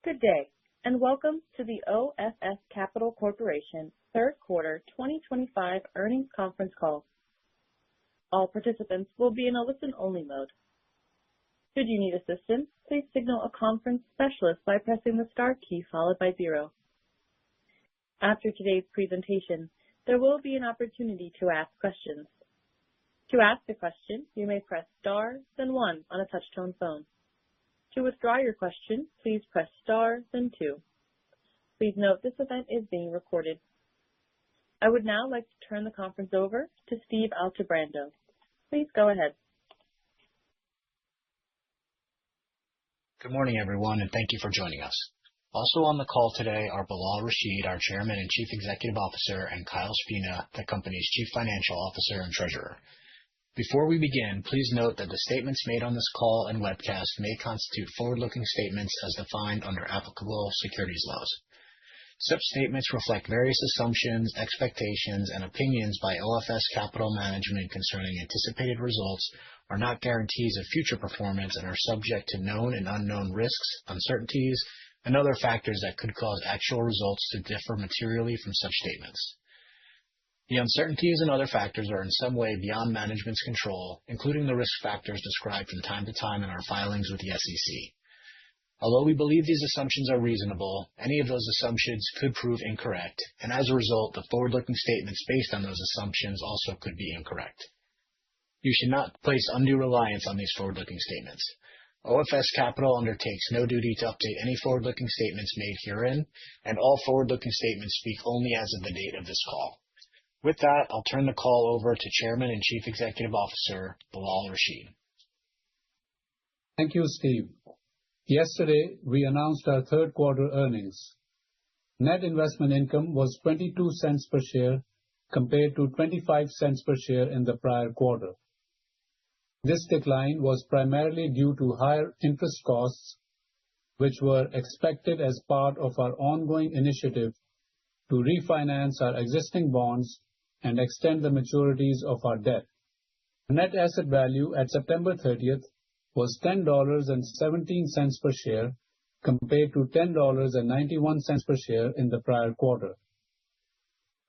Good day, and welcome to the OFS Capital Corporation Third Quarter 2025 Earnings Conference Call. All participants will be in a listen-only mode. Should you need assistance, please signal a conference specialist by pressing the star key followed by 0. After today's presentation, there will be an opportunity to ask questions. To ask a question, you may press star, then 1 on a touch-tone phone. To withdraw your question, please press star, then 2. Please note this event is being recorded. I would now like to turn the conference over to Steve Altebrando. Please go ahead. Good morning, everyone, and thank you for joining us. Also on the call today are Bilal Rashid, our Chairman and Chief Executive Officer, and Kyle Spina, the company's Chief Financial Officer and Treasurer. Before we begin, please note that the statements made on this call and webcast may constitute forward-looking statements as defined under applicable securities laws. Such statements reflect various assumptions, expectations, and opinions by OFS Capital Management concerning anticipated results, are not guarantees of future performance, and are subject to known and unknown risks, uncertainties, and other factors that could cause actual results to differ materially from such statements. The uncertainties and other factors are in some way beyond management's control, including the risk factors described from time to time in our filings with the SEC. Although we believe these assumptions are reasonable, any of those assumptions could prove incorrect, and as a result, the forward-looking statements based on those assumptions also could be incorrect. You should not place undue reliance on these forward-looking statements. OFS Capital undertakes no duty to update any forward-looking statements made herein, and all forward-looking statements speak only as of the date of this call. With that, I'll turn the call over to Chairman and Chief Executive Officer, Bilal Rashid. Thank you, Steve. Yesterday, we announced our third quarter earnings. Net investment income was 22 cents per share compared to 25 cents per share in the prior quarter. This decline was primarily due to higher interest costs, which were expected as part of our ongoing initiative to refinance our existing bonds and extend the maturities of our debt. Net asset value at September 30th was $10.17 per share compared to $10.91 per share in the prior quarter.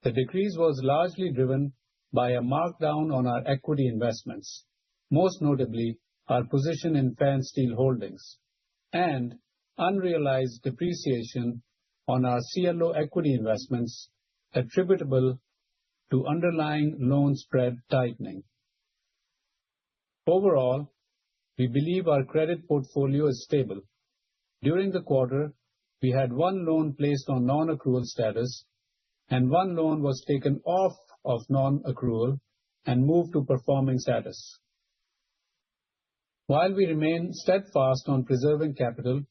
The decrease was largely driven by a markdown on our equity investments, most notably our position in Fansteel Holdings, and unrealized depreciation on our CLO equity investments attributable to underlying loan spread tightening. Overall, we believe our credit portfolio is stable. During the quarter, we had one loan placed on non-accrual status, and one loan was taken off of non-accrual and moved to performing status. While we remain steadfast on preserving capital,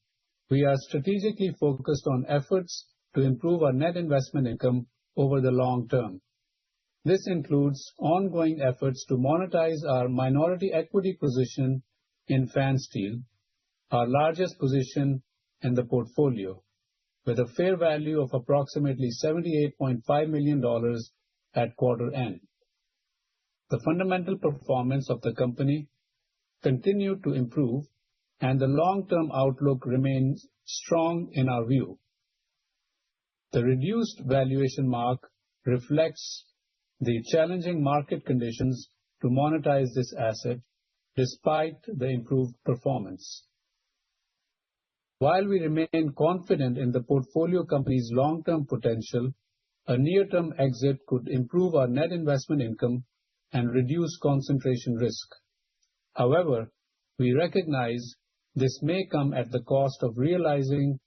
we are strategically focused on efforts to improve our net investment income over the long term. This includes ongoing efforts to monetize our minority equity position in Fansteel, our largest position in the portfolio, with a fair value of approximately $78.5 million at quarter end. The fundamental performance of the company continued to improve, and the long-term outlook remains strong in our view. The reduced valuation mark reflects the challenging market conditions to monetize this asset despite the improved performance. While we remain confident in the portfolio company's long-term potential, a near-term exit could improve our net investment income and reduce concentration risk. However, we recognize this may come at the cost of realizing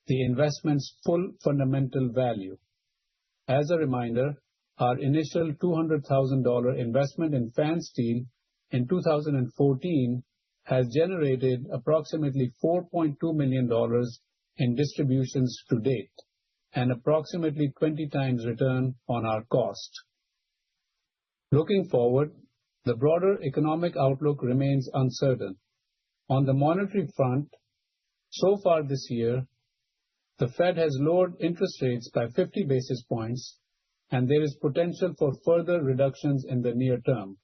the investment's full fundamental value. As a reminder, our initial $200,000 investment in Fansteel in 2014 has generated approximately $4.2 million in distributions to date, and approximately 20 times return on our cost. Looking forward, the broader economic outlook remains uncertain. On the monetary front, so far this year, the Fed has lowered interest rates by 50 basis points, and there is potential for further reductions in the near term.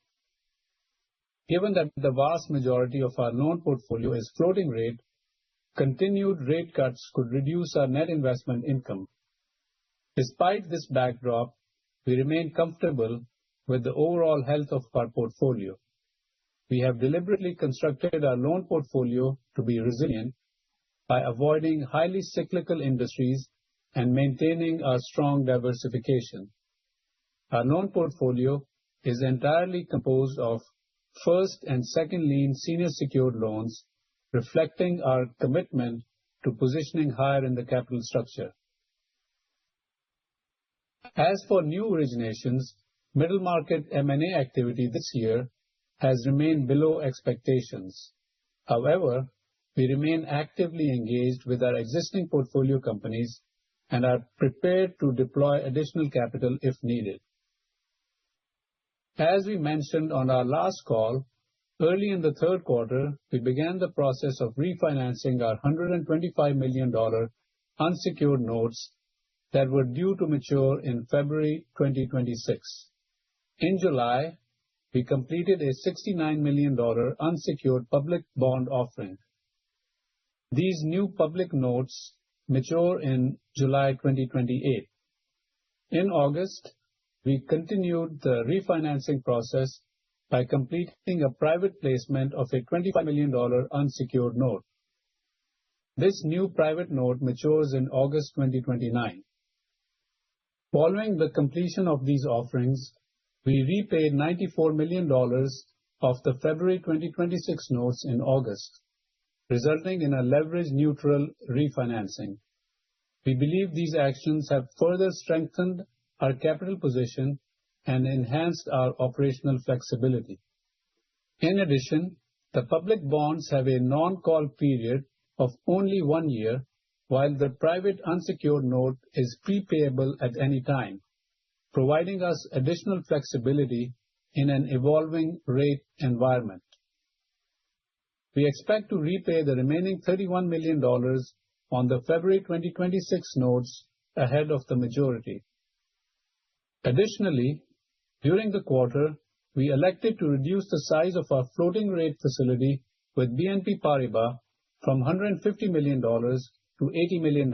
Given that the vast majority of our loan portfolio is floating rate, continued rate cuts could reduce our net investment income. Despite this backdrop, we remain comfortable with the overall health of our portfolio. We have deliberately constructed our loan portfolio to be resilient by avoiding highly cyclical industries and maintaining our strong diversification. Our loan portfolio is entirely composed of first and second lien senior secured loans, reflecting our commitment to positioning higher in the capital structure. As for new originations, middle market M&A activity this year has remained below expectations. However, we remain actively engaged with our existing portfolio companies and are prepared to deploy additional capital if needed. As we mentioned on our last call, early in the third quarter, we began the process of refinancing our $125 million unsecured notes that were due to mature in February 2026. In July, we completed a $69 million unsecured public bond offering. These new public notes mature in July 2028. In August, we continued the refinancing process by completing a private placement of a $25 million unsecured note. This new private note matures in August 2029. Following the completion of these offerings, we repaid $94 million of the February 2026 notes in August, resulting in a leverage-neutral refinancing. We believe these actions have further strengthened our capital position and enhanced our operational flexibility. In addition, the public bonds have a non-call period of only 1 year, while the private unsecured note is prepayable at any time, providing us additional flexibility in an evolving rate environment. We expect to repay the remaining $31 million on the February 2026 notes ahead of the maturity. Additionally, during the quarter, we elected to reduce the size of our floating rate facility with BNP Paribas from $150 million to $80 million.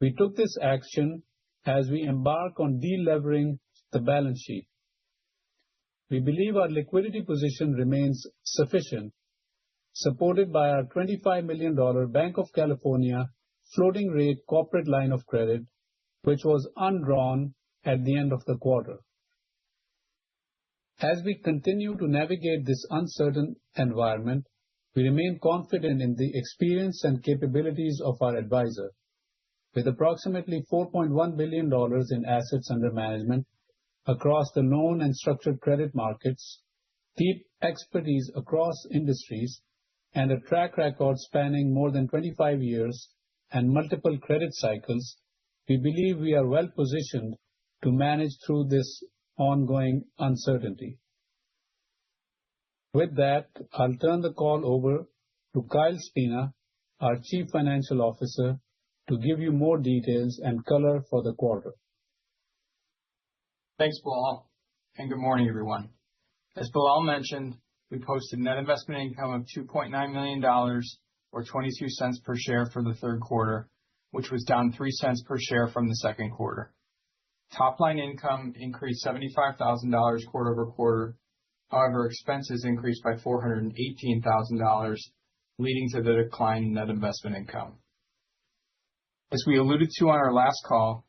We took this action as we embark on delevering the balance sheet. We believe our liquidity position remains sufficient, supported by our $25 million Banc of California floating rate corporate line of credit, which was undrawn at the end of the quarter. As we continue to navigate this uncertain environment, we remain confident in the experience and capabilities of our advisor. With approximately $4.1 billion in assets under management across the loan and structured credit markets, deep expertise across industries, and a track record spanning more than 25 years and multiple credit cycles, we believe we are well positioned to manage through this ongoing uncertainty. With that, I'll turn the call over to Kyle Spina, our Chief Financial Officer, to give you more details and color for the quarter. Thanks, Bilal, and good morning, everyone. As Bilal mentioned, we posted net investment income of $2.9 million, or 22 cents per share for the third quarter, which was down 3 cents per share from the second quarter. Top-line income increased $75,000 quarter over quarter. However, expenses increased by $418,000, leading to the decline in net investment income. As we alluded to on our last call,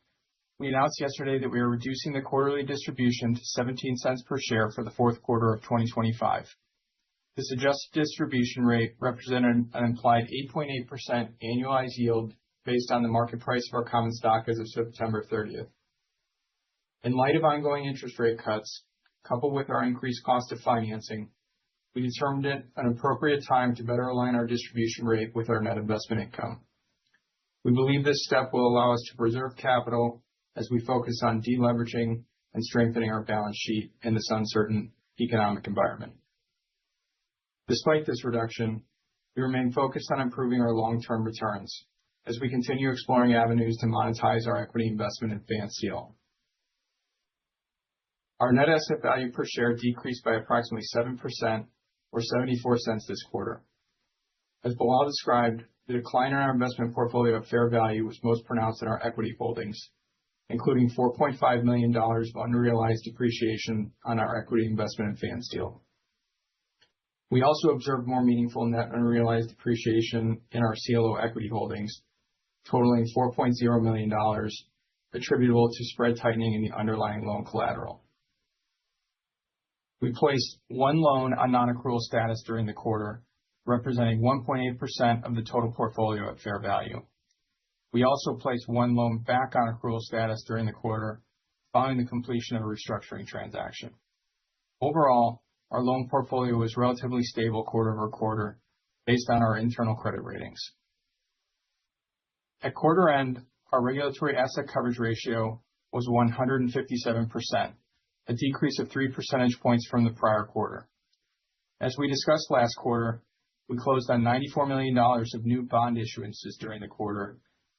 we announced yesterday that we are reducing the quarterly distribution to 17 cents per share for the fourth quarter of 2025. This adjusted distribution rate represented an implied 8.8% annualized yield based on the market price of our common stock as of September 30th. In light of ongoing interest rate cuts, coupled with our increased cost of financing, we determined it an appropriate time to better align our distribution rate with our net investment income. We believe this step will allow us to preserve capital as we focus on deleveraging and strengthening our balance sheet in this uncertain economic environment. Despite this reduction, we remain focused on improving our long-term returns as we continue exploring avenues to monetize our equity investment in Fansteel. Our net asset value per share decreased by approximately 7%, or 74 cents this quarter. As Bilal described, the decline in our investment portfolio at fair value was most pronounced in our equity holdings, including $4.5 million of unrealized depreciation on our equity investment in Fansteel. We also observed more meaningful net unrealized depreciation in our CLO equity holdings, totaling $4.0 million, attributable to spread tightening in the underlying loan collateral. We placed one loan on non-accrual status during the quarter, representing 1.8% of the total portfolio at fair value. We also placed one loan back on accrual status during the quarter, following the completion of a restructuring transaction. Overall, our loan portfolio was relatively stable quarter over quarter based on our internal credit ratings. At quarter end, our regulatory asset coverage ratio was 157%, a decrease of 3 percentage points from the prior quarter. As we discussed last quarter, we closed on $94 million of new bond issuances during the quarter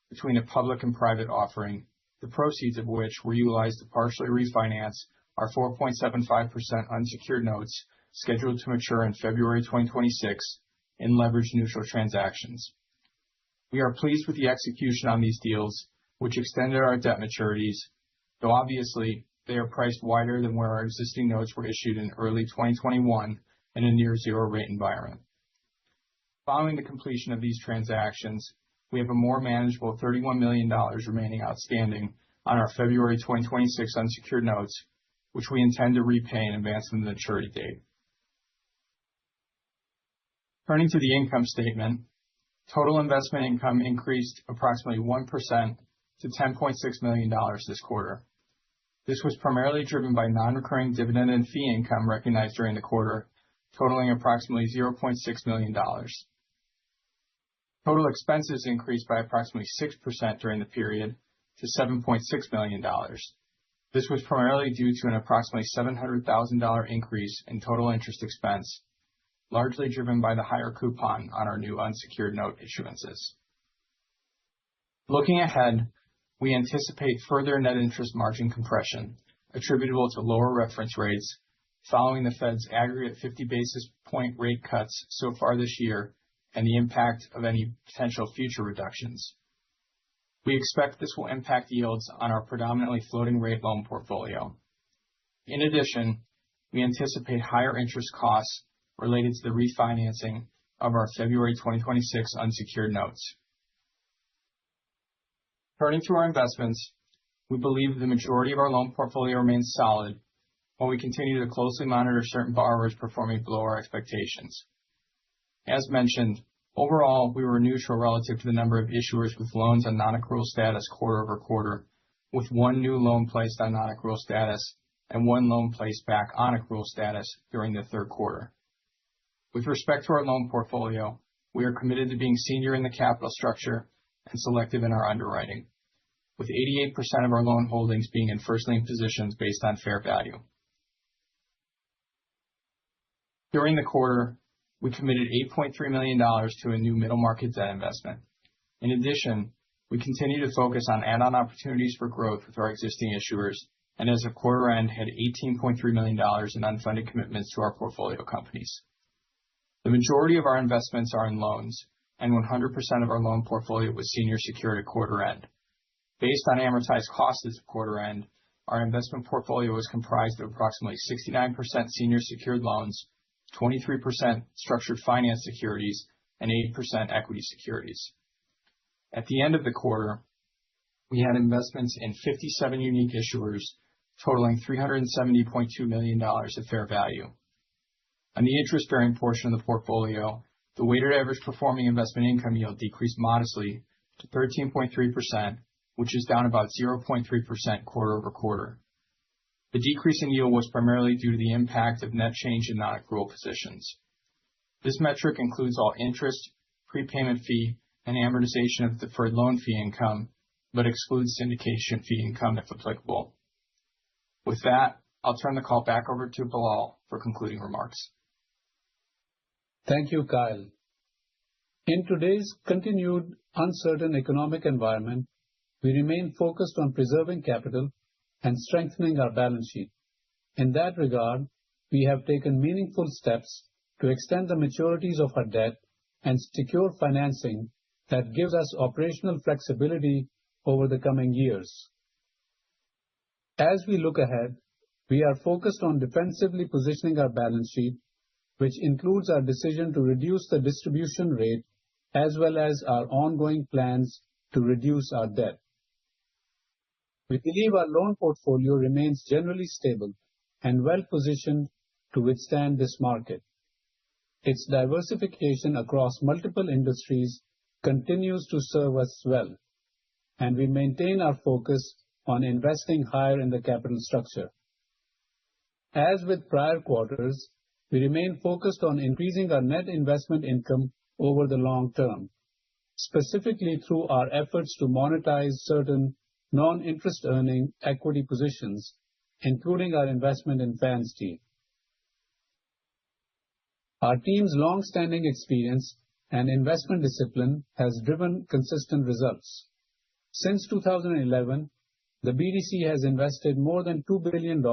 between a public and private offering, the proceeds of which were utilized to partially refinance our 4.75% unsecured notes scheduled to mature in February 2026 in leverage-neutral transactions. We are pleased with the execution on these deals, which extended our debt maturities, though obviously they are priced wider than where our existing notes were issued in early 2021 in a near-zero rate environment. Following the completion of these transactions, we have a more manageable $31 million remaining outstanding on our February 2026 unsecured notes, which we intend to repay in advance of the maturity date. Turning to the income statement, total investment income increased approximately 1% to $10.6 million this quarter. This was primarily driven by non-recurring dividend and fee income recognized during the quarter, totaling approximately $0.6 million. Total expenses increased by approximately 6% during the period to $7.6 million. This was primarily due to an approximately $700,000 increase in total interest expense, largely driven by the higher coupon on our new unsecured note issuances. Looking ahead, we anticipate further net interest margin compression attributable to lower reference rates following the Fed's aggregate 50 basis point rate cuts so far this year and the impact of any potential future reductions. We expect this will impact yields on our predominantly floating rate loan portfolio. In addition, we anticipate higher interest costs related to the refinancing of our February 2026 unsecured notes. Turning to our investments, we believe the majority of our loan portfolio remains solid, while we continue to closely monitor certain borrowers performing below our expectations. As mentioned, overall, we were neutral relative to the number of issuers with loans on non-accrual status quarter over quarter, with one new loan placed on non-accrual status and one loan placed back on accrual status during the third quarter. With respect to our loan portfolio, we are committed to being senior in the capital structure and selective in our underwriting, with 88% of our loan holdings being in first lien positions based on fair value. During the quarter, we committed $8.3 million to a new middle market debt investment. In addition, we continue to focus on add-on opportunities for growth with our existing issuers, and as of quarter end, had $18.3 million in unfunded commitments to our portfolio companies. The majority of our investments are in loans, and 100% of our loan portfolio was senior secured at quarter end. Based on amortized costs as of quarter end, our investment portfolio was comprised of approximately 69% senior secured loans, 23% structured finance securities, and 8% equity securities. At the end of the quarter, we had investments in 57 unique issuers, totaling $370.2 million at fair value. On the interest-bearing portion of the portfolio, the weighted average performing investment income yield decreased modestly to 13.3%, which is down about 0.3% quarter over quarter. The decrease in yield was primarily due to the impact of net change in non-accrual positions. This metric includes all interest, prepayment fee, and amortization of deferred loan fee income, but excludes syndication fee income if applicable. With that, I'll turn the call back over to Bilal for concluding remarks. Thank you, Kyle. In today's continued uncertain economic environment, we remain focused on preserving capital and strengthening our balance sheet. In that regard, we have taken meaningful steps to extend the maturities of our debt and secure financing that gives us operational flexibility over the coming years. As we look ahead, we are focused on defensively positioning our balance sheet, which includes our decision to reduce the distribution rate as well as our ongoing plans to reduce our debt. We believe our loan portfolio remains generally stable and well-positioned to withstand this market. Its diversification across multiple industries continues to serve us well, and we maintain our focus on investing higher in the capital structure. As with prior quarters, we remain focused on increasing our net investment income over the long term, specifically through our efforts to monetize certain non-interest earning equity positions, including our investment in Fansteel. Our team's long-standing experience and investment discipline has driven consistent results. Since 2011, the BDC has invested more than $2 billion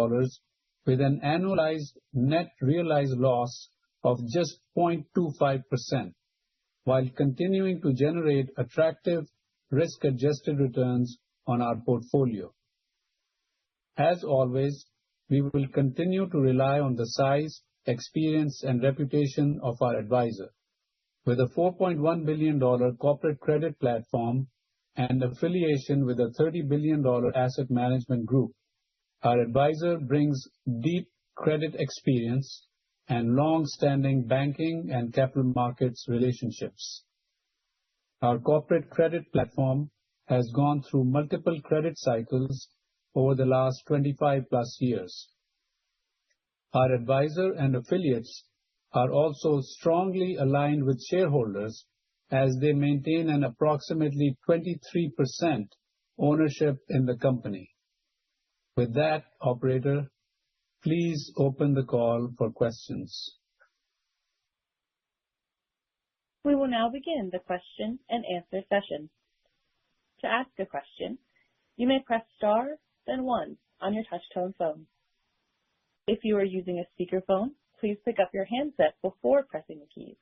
with an annualized net realized loss of just 0.25%, while continuing to generate attractive risk-adjusted returns on our portfolio. As always, we will continue to rely on the size, experience, and reputation of our advisor. With a $4.1 billion corporate credit platform and affiliation with a $30 billion asset management group, our advisor brings deep credit experience and long-standing banking and capital markets relationships. Our corporate credit platform has gone through multiple credit cycles over the last 25+ years. Our advisor and affiliates are also strongly aligned with shareholders as they maintain an approximately 23% ownership in the company. With that, operator, please open the call for questions. We will now begin the question and answer session. To ask a question, you may press star, then 1 on your touch-tone phone. If you are using a speakerphone, please pick up your handset before pressing the keys.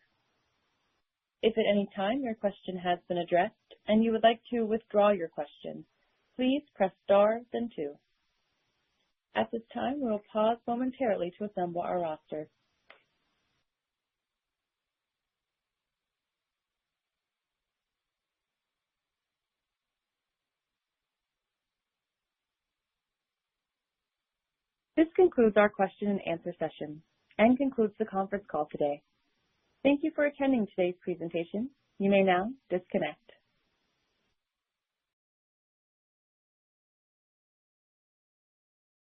If at any time your question has been addressed and you would like to withdraw your question, please press star, then 2. At this time, we will pause momentarily to assemble our roster. This concludes our question and answer session and concludes the conference call today. Thank you for attending today's presentation. You may now disconnect.